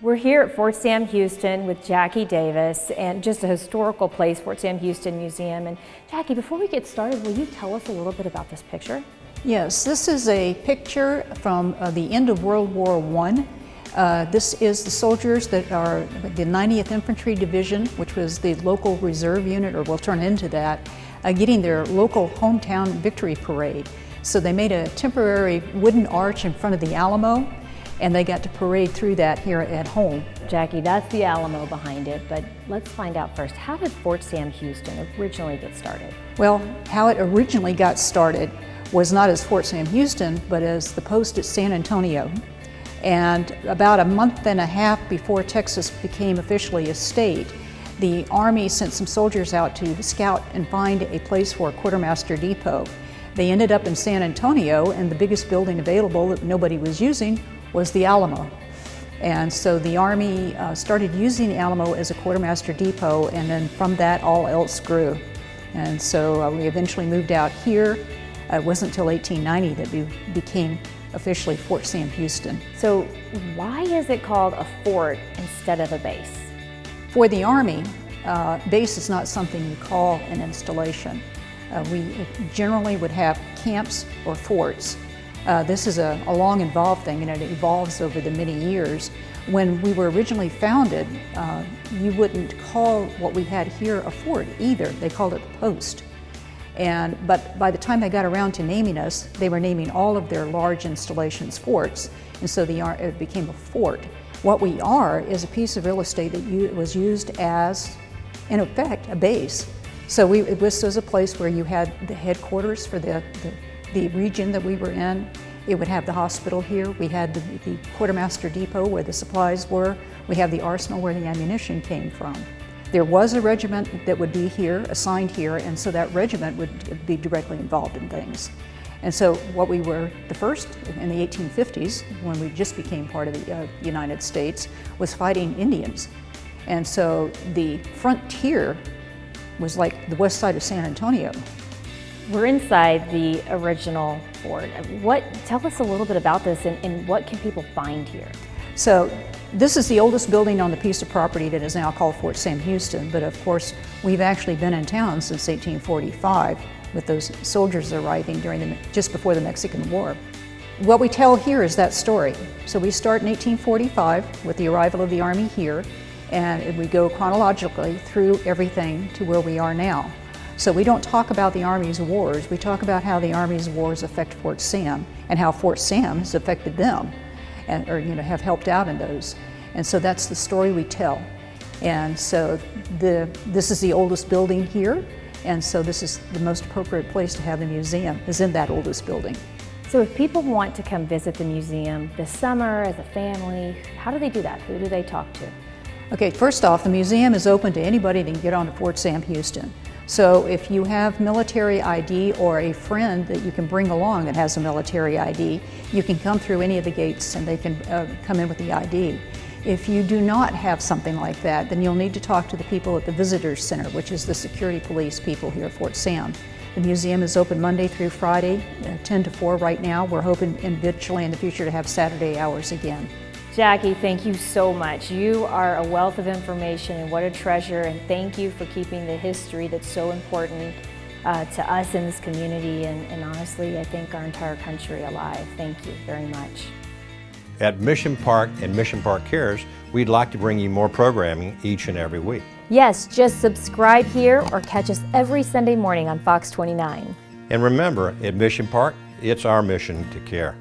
We're here at Fort Sam Houston with Jackie Davis, and just a historical place, Fort Sam Houston Museum. And Jackie, before we get started, will you tell us a little bit about this picture? Yes, this is a picture from the end of World War I. This is the soldiers that are the 90th Infantry Division, which was the local reserve unit, or will turn into that, getting their local hometown victory parade. So they made a temporary wooden arch in front of the Alamo, and they got to parade through that here at home. Jackie, that's the Alamo behind it, but let's find out first, how did Fort Sam Houston originally get started? Well, how it originally got started was not as Fort Sam Houston, but as the post at San Antonio. And about a month and a half before Texas became officially a state, the Army sent some soldiers out to scout and find a place for a quartermaster depot. They ended up in San Antonio, and the biggest building available that nobody was using was the Alamo. And so the Army started using the Alamo as a quartermaster depot, and then from that all else grew. And so we eventually moved out here. It wasn't until 1890 that we became officially Fort Sam Houston. So why is it called a fort instead of a base? For the Army, base is not something you call an installation. We generally would have camps or forts. This is a long involved thing, and it evolves over the many years. When we were originally founded, you wouldn't call what we had here a fort either. They called it a post. But by the time they got around to naming us, they were naming all of their large installations forts, and so it became a fort. What we are is a piece of real estate that was used as, in effect, a base. So this was a place where you had the headquarters for the region that we were in. It would have the hospital here. We had the quartermaster depot where the supplies were. We have the arsenal where the ammunition came from. There was a regiment that would be here, assigned here, and so that regiment would be directly involved in things. And so what we were the first in the 1850s, when we just became part of the United States, was fighting Indians. And so the frontier was like the west side of San Antonio. We're inside the original fort. Tell us a little bit about this, and what can people find here? So this is the oldest building on the piece of property that is now called Fort Sam Houston, but of course we've actually been in town since 1845 with those soldiers arriving just before the Mexican War. What we tell here is that story. So we start in 1845 with the arrival of the Army here, and we go chronologically through everything to where we are now. So we don't talk about the Army's wars, we talk about how the Army's wars affect Fort Sam and how Fort Sam has affected them, or have helped out in those. And so that's the story we tell. And so this is the oldest building here, and so this is the most appropriate place to have the museum, is in that oldest building. So if people want to come visit the museum this summer as a family, how do they do that? Who do they talk to? Okay, first off, the museum is open to anybody that can get on to Fort Sam Houston. So if you have military ID or a friend that you can bring along that has a military ID, you can come through any of the gates and they can come in with the ID. If you do not have something like that, then you'll need to talk to the people at the Visitors Center, which is the security police people here at Fort Sam. The museum is open Monday through Friday, 10 to 4 right now. We're hoping eventually in the future to have Saturday hours again. Jackie, thank you so much. You are a wealth of information, and what a treasure, and thank you for keeping the history that's so important to us in this community, and honestly, I think our entire country alive. Thank you very much. At Mission Park and Mission Park Cares, we'd like to bring you more programming each and every week. Yes, just subscribe here or catch us every Sunday morning on Fox 29. And remember, at Mission Park, it's our mission to care.